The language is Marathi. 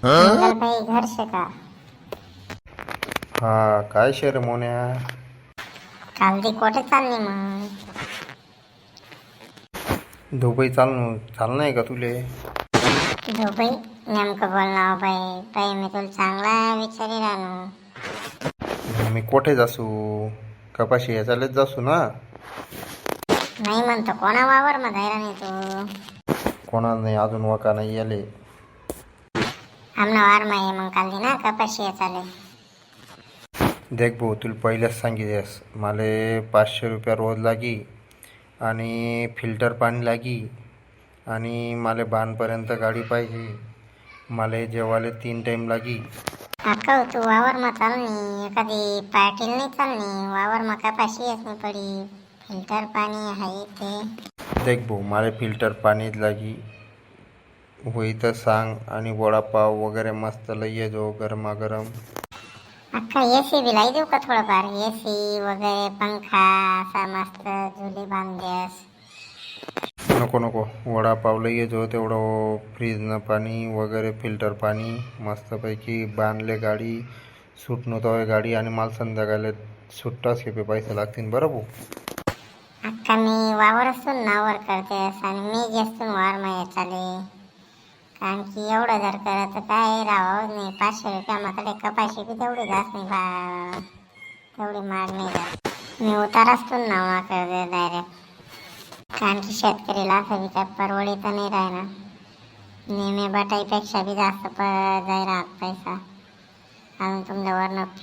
मंगलबाई घर शे का? हा काय शे रे मोन्या. काल ती कोठे चालली मग? दुबई चालू नाही का तुले? दुबई नेमकं बोल ना बाई. बाई मी तुला चांगला विचारी राहलो. मी कोठे जासू? कपाशी याचालेच जासू ना. नाही म्हणतो कोणा वावर मग जायला नाही तू? कोणा नाही अजून वका नाही आले. आमना वार माये मग काल ना कपाशी चाले. देख भाऊ तुला पहिलेच सांगितलेस मला 500 रुपया रोज लागी आणि फिल्टर पाणी लागी आणि मला बाणपर्यंत गाडी पाहिजे. मला जेवायला 3 टाईम लागी. अक्का तू वावर मग चालनी एखादी पाटील नाही चालनी वावर मग कपाशी येत नाही पडी. फिल्टर पाणी आहे ते. देख भाऊ मला फिल्टर पाणीच लागी. होई तर सांग आणि वडापाव वगैरे मस्त लई ये जो गरमागरम. अक्का एसी बी लाई देऊ का थोडंफार? एसी वगैरे पंखा असा मस्त झुली बांधल्यास. नको नको वडापाव लई ये जो तेवढं फ्रीजनं पाणी वगैरे फिल्टर पाणी मस्तपैकी बांधले गाडी सूट नव्हतं गाडी आणि मला संध्याकाळी सुट्टाच खेपे पैसे लागतील बरं भाऊ. अक्का मी वावर असून नावर करतेस आणि मी जास्त वावर माये चाले. कारण की एवढं जर करत काय राहावं नाही. 500 रुपया मात्र कपाशी बी तेवढी जास्त नाही बा. तेवढी माग नाही जात. मी उतार असतो नावा करते डायरेक्ट. कारण की शेतकरीला असं बी काय परवडीत नाही राहणार. नेहमी बटाईपेक्षा बी जास्त जाय राहत पैसा. अजून तुमच्यावरनं